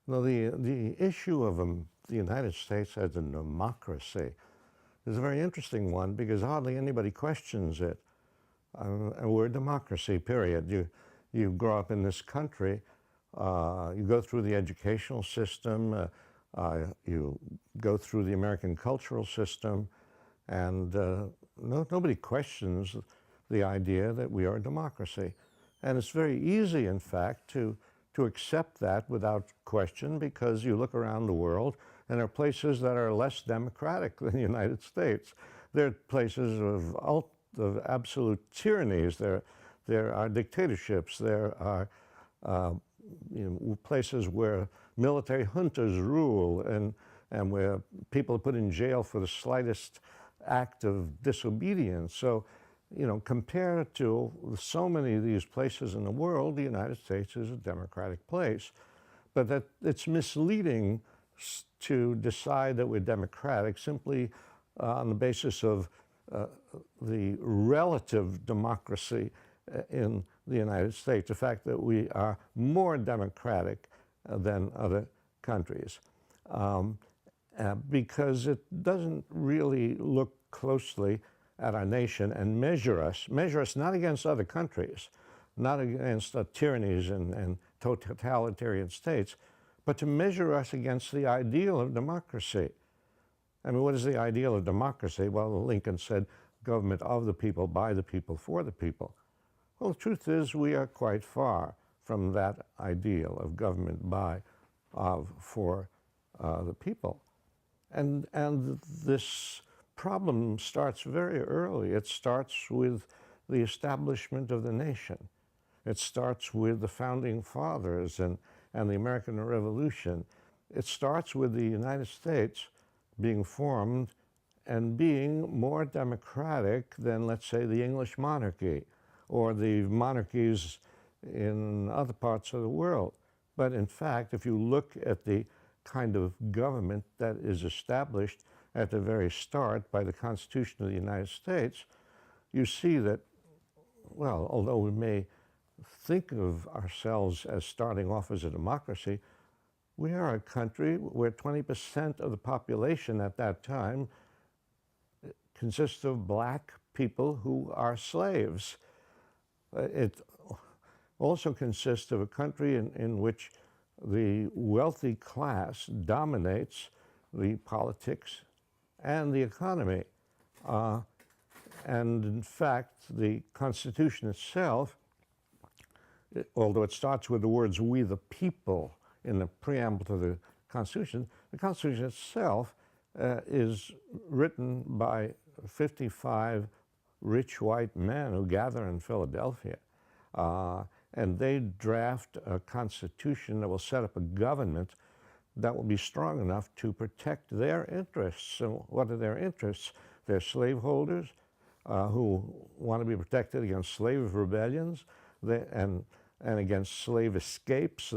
Well, the issue of the United States as a democracy is a very interesting one because hardly anybody questions it. And we're a democracy, period. You grow up in this country, you go through the educational system, you go through the American cultural system, and nobody questions the idea that we are a democracy. And it's very easy, in fact, to accept that without question because you look around the world and there are places that are less democratic than the United States. There are places of absolute tyrannies. There are dictatorships. There are places where military juntas rule and where people are put in jail for the slightest act of disobedience. So, compared to so many of these places in the world, the United States is a democratic place. But that it's misleading to decide that we're democratic simply on the basis of the relative democracy in the United States, the fact that we are more democratic than other countries, because it doesn't really look closely at our nation and measure us not against other countries, not against tyrannies and totalitarian states, but to measure us against the ideal of democracy. I mean, what is the ideal of democracy? Well, Lincoln said, government of the people, by the people, for the people. Well, the truth is we are quite far from that ideal of government by, of, for the people. And this problem starts very early. It starts with the establishment of the nation. It starts with the founding fathers and the American Revolution. It starts with the United States being formed and being more democratic than, let's say, the English monarchy or the monarchies in other parts of the world. But in fact, if you look at the kind of government that is established at the very start by the Constitution of the United States, you see that, well, although we may think of ourselves as starting off as a democracy, we are a country where 20% of the population at that time consists of black people who are slaves. It also consists of a country in which the wealthy class dominates the politics and the economy. And in fact, the Constitution itself, although it starts with the words, "we the people," in the preamble to the Constitution itself is written by 55 rich white men who gather in Philadelphia. And they draft a constitution that will set up a government that will be strong enough to protect their interests. So what are their interests? They're slaveholders who want to be protected against slave rebellions and against slave escapes.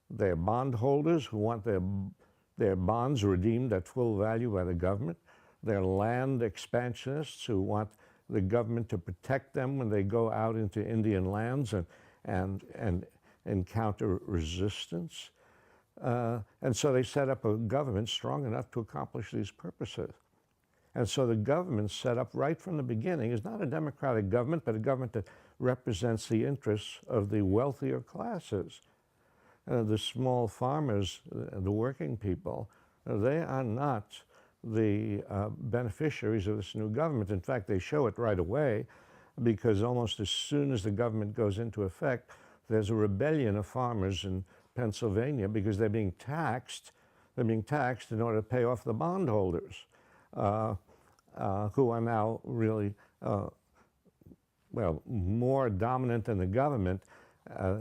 They're bondholders who want their bonds redeemed at full value by the government. They're land expansionists who want the government to protect them when they go out into Indian lands and encounter resistance. And so they set up a government strong enough to accomplish these purposes. And so the government set up right from the beginning is not a democratic government, but a government that represents the interests of the wealthier classes. The small farmers, the working people, they are not the beneficiaries of this new government. In fact, they show it right away because almost as soon as the government goes into effect, there's a rebellion of farmers in Pennsylvania because they're being taxed. They're being taxed in order to pay off the bondholders, who are now really, more dominant than the government.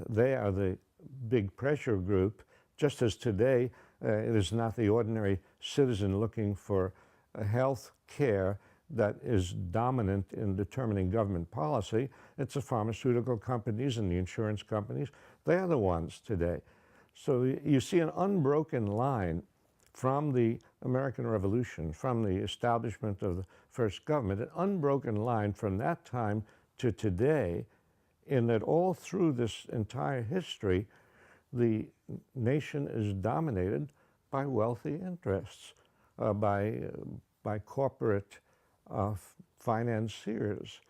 They are the big pressure group, just as today it is not the ordinary citizen looking for health care that is dominant in determining government policy. It's the pharmaceutical companies and the insurance companies. They are the ones today. So you see an unbroken line from the American Revolution, from the establishment of the first government, an unbroken line from that time to today, in that all through this entire history, the nation is dominated by wealthy interests, by corporate financiers.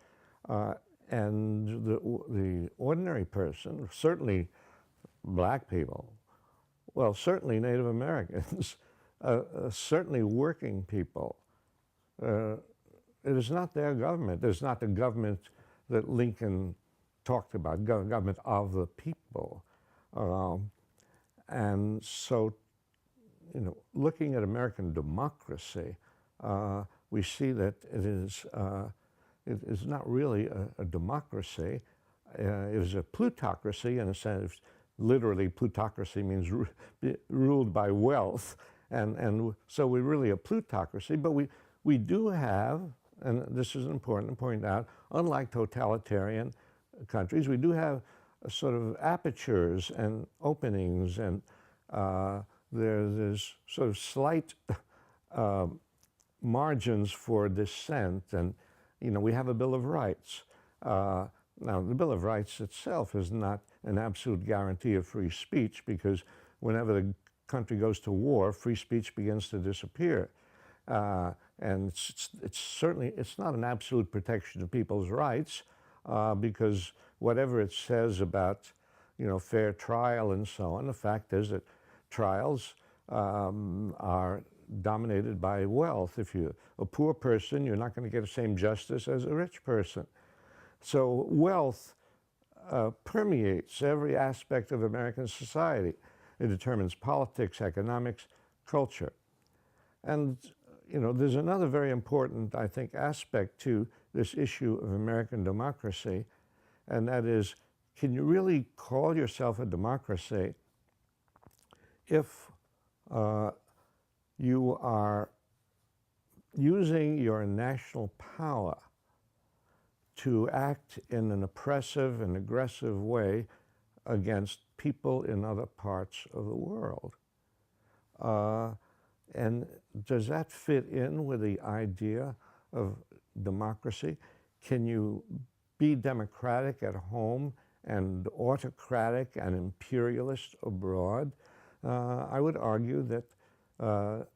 And the ordinary person, certainly black people, well, certainly Native Americans, certainly working people, it is not their government. It is not the government that Lincoln talked about, government of the people. And so, looking at American democracy, we see that it is not really a democracy. It is a plutocracy in a sense. Literally, plutocracy means ruled by wealth. And so we're really a plutocracy, but we do have, and this is important to point out, unlike totalitarian countries, we do have sort of apertures and openings, and there's sort of slight margins for dissent, and we have a Bill of Rights. Now, the Bill of Rights itself is not an absolute guarantee of free speech, because whenever the country goes to war, free speech begins to disappear. And it's not an absolute protection of people's rights, because whatever it says about, fair trial and so on, the fact is that trials are dominated by wealth. If you're a poor person, you're not going to get the same justice as a rich person. So wealth permeates every aspect of American society. It determines politics, economics, culture. And, there's another very important, I think, aspect to this issue of American democracy, and that is, can you really call yourself a democracy if you are using your national power to act in an oppressive and aggressive way against people in other parts of the world? And does that fit in with the idea of democracy? Can you be democratic at home and autocratic and imperialist abroad? I would argue that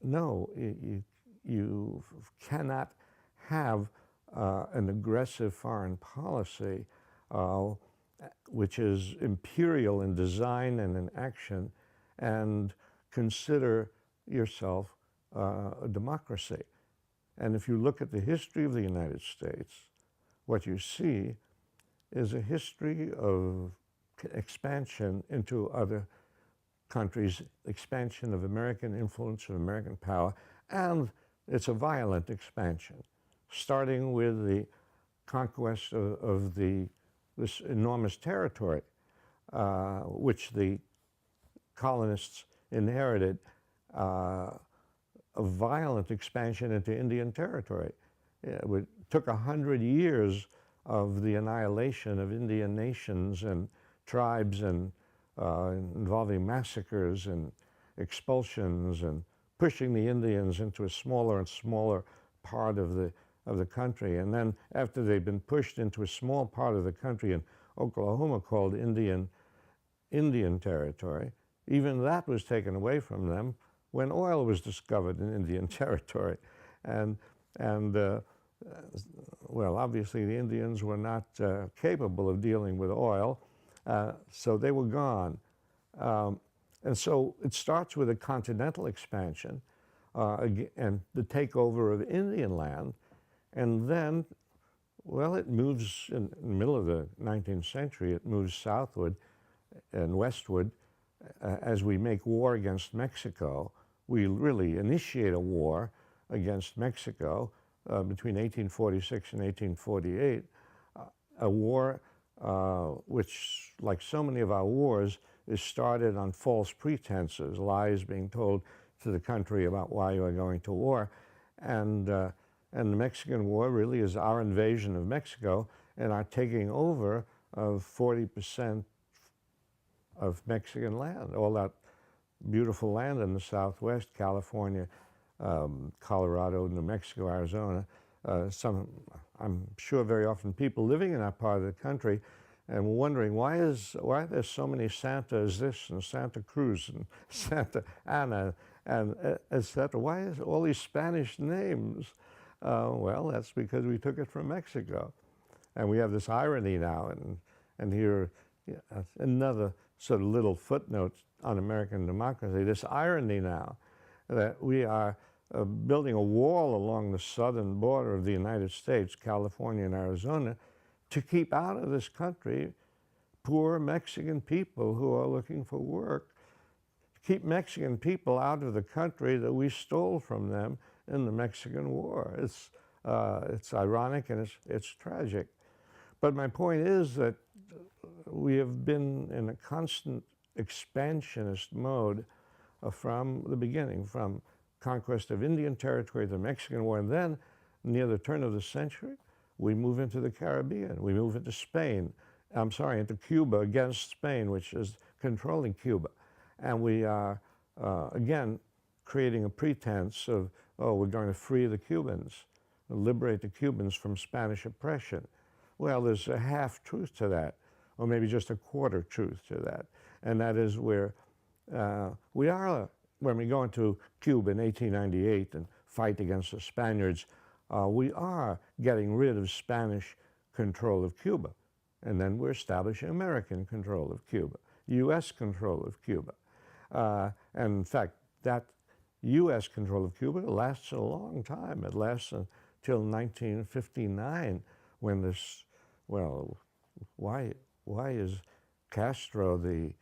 no, you cannot have an aggressive foreign policy which is imperial in design and in action, and consider yourself a democracy. And if you look at the history of the United States, what you see is a history of expansion into other countries, expansion of American influence, of American power, and it's a violent expansion, starting with the conquest of this enormous territory, which the colonists inherited, a violent expansion into Indian territory. It took 100 years of the annihilation of Indian nations and tribes, and involving massacres and expulsions and pushing the Indians into a smaller and smaller part of the country. And then after they'd been pushed into a small part of the country in Oklahoma called Indian territory, even that was taken away from them when oil was discovered in Indian territory. And well, obviously the Indians were not capable of dealing with oil, so they were gone. And so it starts with a continental expansion and the takeover of Indian land, and then, well, it moves in the middle of the 19th century, it moves southward and westward. As we make war against Mexico, we really initiate a war against Mexico between 1846 and 1848, a war which, like so many of our wars, is started on false pretenses, lies being told to the country about why you are going to war. And the Mexican War really is our invasion of Mexico and our taking over of 40% of Mexican land, all that beautiful land in the Southwest, California, Colorado, New Mexico, Arizona. I'm sure very often people living in that part of the country and wondering why are there so many Santas this and Santa Cruz and Santa Ana and etc. Why is all these Spanish names? Well, that's because we took it from Mexico, and we have this irony now. And here, yeah, another sort of little footnote on American democracy. This irony now that we are building a wall along the southern border of the United States, California and Arizona, to keep out of this country poor Mexican people who are looking for work, keep Mexican people out of the country that we stole from them in the Mexican War. It's ironic and it's tragic. But my point is that we have been in a constant expansionist mode from the beginning, from conquest of Indian territory, the Mexican War, and then near the turn of the century, we move into the Caribbean, we move into Spain, into Cuba against Spain, which is controlling Cuba. And we are, again, creating a pretense of, oh, we're going to free the Cubans, liberate the Cubans from Spanish oppression. Well, there's a half truth to that, or maybe just a quarter truth to that. And that is where we are, when we go into Cuba in 1898 and fight against the Spaniards, we are getting rid of Spanish control of Cuba. And then we're establishing American control of Cuba, U.S. control of Cuba. And in fact, that U.S. control of Cuba lasts a long time. It lasts until 1959, when this, well, why is Castro the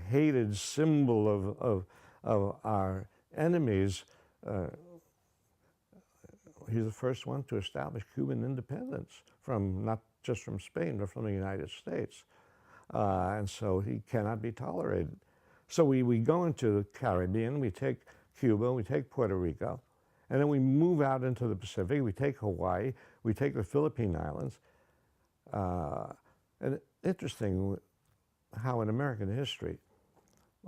hated symbol of our enemies? He's the first one to establish Cuban independence from, not just from Spain, but from the United States. And so he cannot be tolerated. So we go into the Caribbean, we take Cuba, we take Puerto Rico, and then we move out into the Pacific, we take Hawaii, we take the Philippine Islands. And interesting how in American history,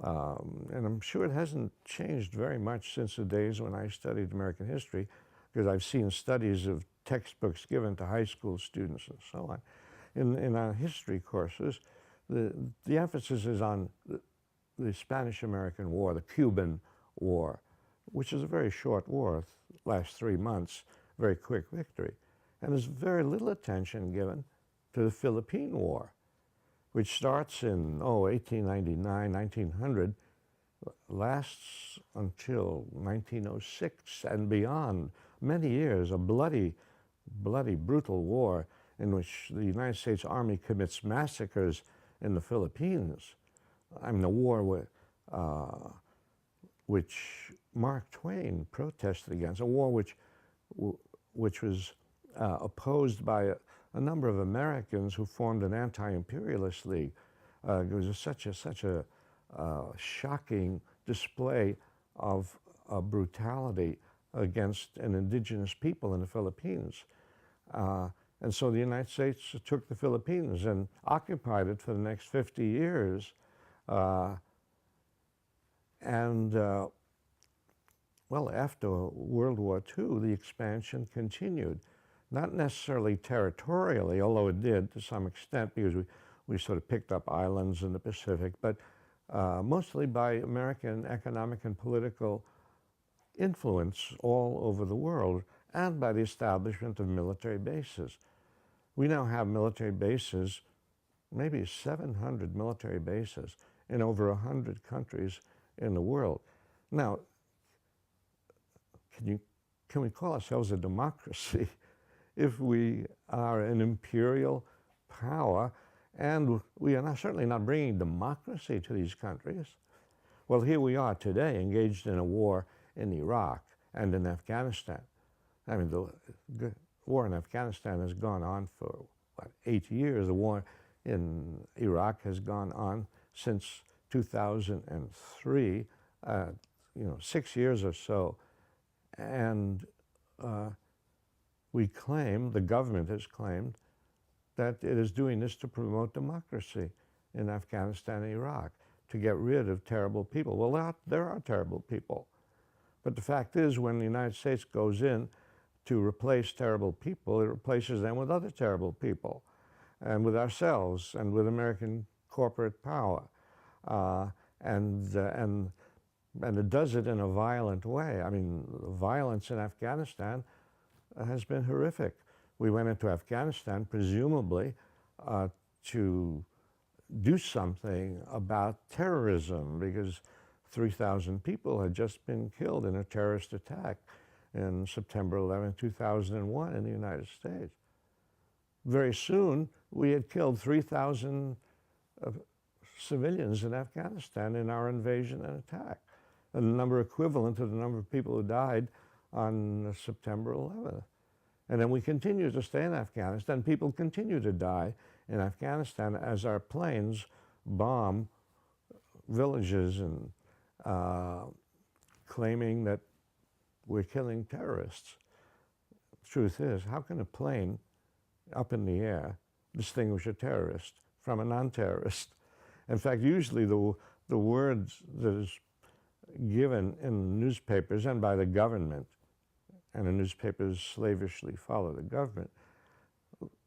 and I'm sure it hasn't changed very much since the days when I studied American history, because I've seen studies of textbooks given to high school students and so on. In our history courses, the emphasis is on the Spanish-American War, the Cuban War, which is a very short war, lasts 3 months, very quick victory. And there's very little attention given to the Philippine War, which starts in, 1899, 1900, lasts until 1906 and beyond, many years, a bloody, brutal war in which the United States Army commits massacres in the Philippines. I mean, the war which Mark Twain protested against, a war which was opposed by a number of Americans who formed an anti-imperialist league. It was such a shocking display of brutality against an indigenous people in the Philippines. And so the United States took the Philippines and occupied it for the next 50 years. Well, after World War II, the expansion continued. Not necessarily territorially, although it did to some extent, because we sort of picked up islands in the Pacific, but mostly by American economic and political influence all over the world, and by the establishment of military bases. We now have military bases, maybe 700 military bases in over 100 countries in the world. Now, can we call ourselves a democracy if we are an imperial power and we are certainly not bringing democracy to these countries? Well, here we are today engaged in a war in Iraq and in Afghanistan. I mean, the war in Afghanistan has gone on for, 8 years. The war in Iraq has gone on since 2003, 6 years or so. And we claim, the government has claimed, that it is doing this to promote democracy in Afghanistan and Iraq, to get rid of terrible people. Well, there are terrible people. But the fact is, when the United States goes in to replace terrible people, it replaces them with other terrible people. and with ourselves and with American corporate power. Uh, and, uh, and, and it does it in a violent way. I mean, violence in Afghanistan has been horrific. We went into Afghanistan presumably to do something about terrorism because 3,000 people had just been killed in a terrorist attack in September 11, 2001 in the United States. Very soon, we had killed 3,000 civilians in Afghanistan in our invasion and attack, a number equivalent to the number of people who died on September 11th. And then we continue to stay in Afghanistan. People continue to die in Afghanistan as our planes bomb villages and claiming that we're killing terrorists. The truth is, how can a plane up in the air distinguish a terrorist from a non-terrorist? In fact, usually the words that is given in newspapers and by the government, and the newspapers slavishly follow the government,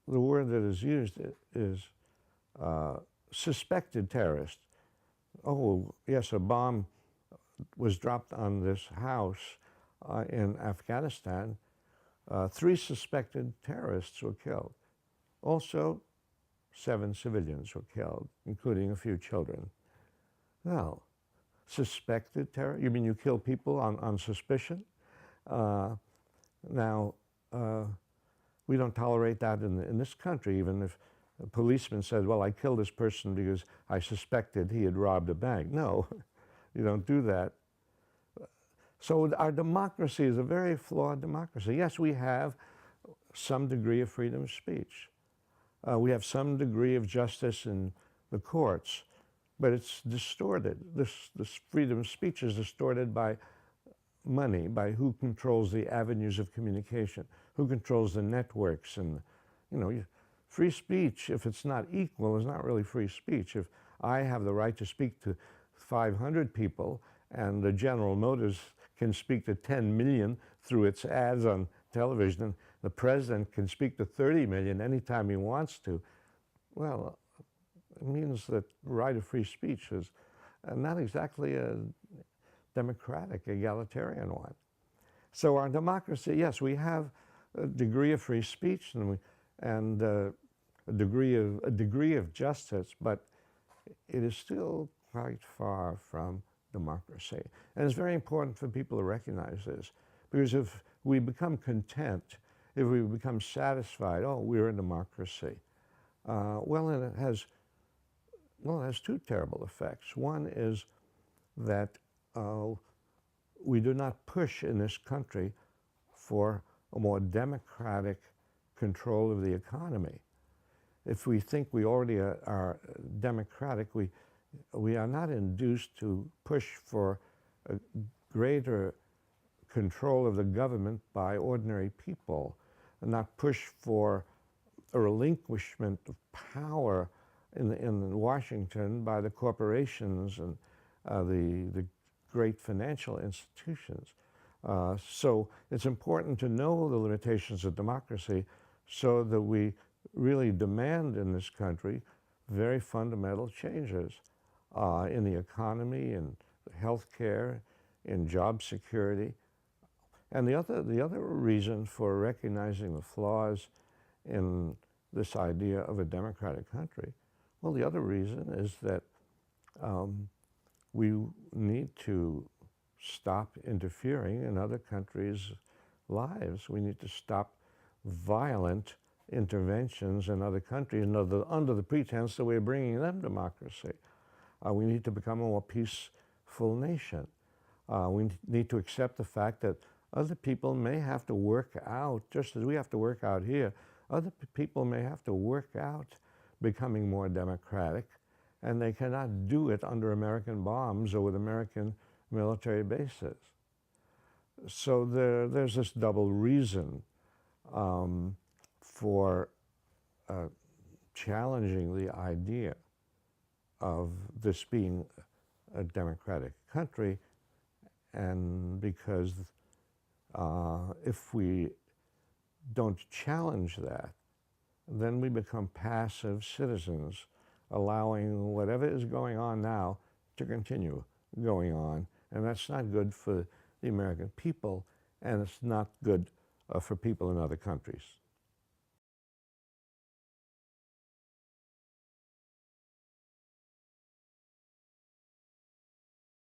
the word that is used is suspected terrorist. Oh, yes, a bomb was dropped on this house in Afghanistan. 3 suspected terrorists were killed. Also, 7 civilians were killed, including a few children. Well, suspected terror? You mean you kill people on suspicion? Now, we don't tolerate that in this country, even if a policeman said, well, I killed this person because I suspected he had robbed a bank. No, you don't do that. So our democracy is a very flawed democracy. Yes, we have some degree of freedom of speech. We have some degree of justice in the courts, but it's distorted. This freedom of speech is distorted by money, by who controls the avenues of communication, who controls the networks. And, you know, free speech, if it's not equal, is not really free speech. If I have the right to speak to 500 people and the General Motors can speak to 10 million through its ads on television, and the president can speak to 30 million anytime he wants to, well, it means that the right of free speech is not exactly a democratic, egalitarian one. So our democracy, yes, we have a degree of free speech and a degree of justice, but it is still quite far from democracy. And it's very important for people to recognize this, because if we become content, if we become satisfied, oh, we're a democracy, well, it has 2 terrible effects. One is that we do not push in this country for a more democratic control of the economy. If we think we already are democratic, we are not induced to push for a greater control of the government by ordinary people, and not push for a relinquishment of power in Washington by the corporations and the great financial institutions. So it's important to know the limitations of democracy so that we really demand in this country very fundamental changes in the economy, in healthcare, in job security. And the other reason for recognizing the flaws in this idea of a democratic country, well, the other reason is that we need to stop interfering in other countries' lives. We need to stop violent interventions in other countries under the pretense that we're bringing them democracy. We need to become a more peaceful nation. We need to accept the fact that other people may have to work out, just as we have to work out here, other people may have to work out becoming more democratic, and they cannot do it under American bombs or with American military bases. So there's this double reason for challenging the idea of this being a democratic country, and because if we don't challenge that, then we become passive citizens, allowing whatever is going on now to continue going on. And that's not good for the American people, and it's not good for people in other countries.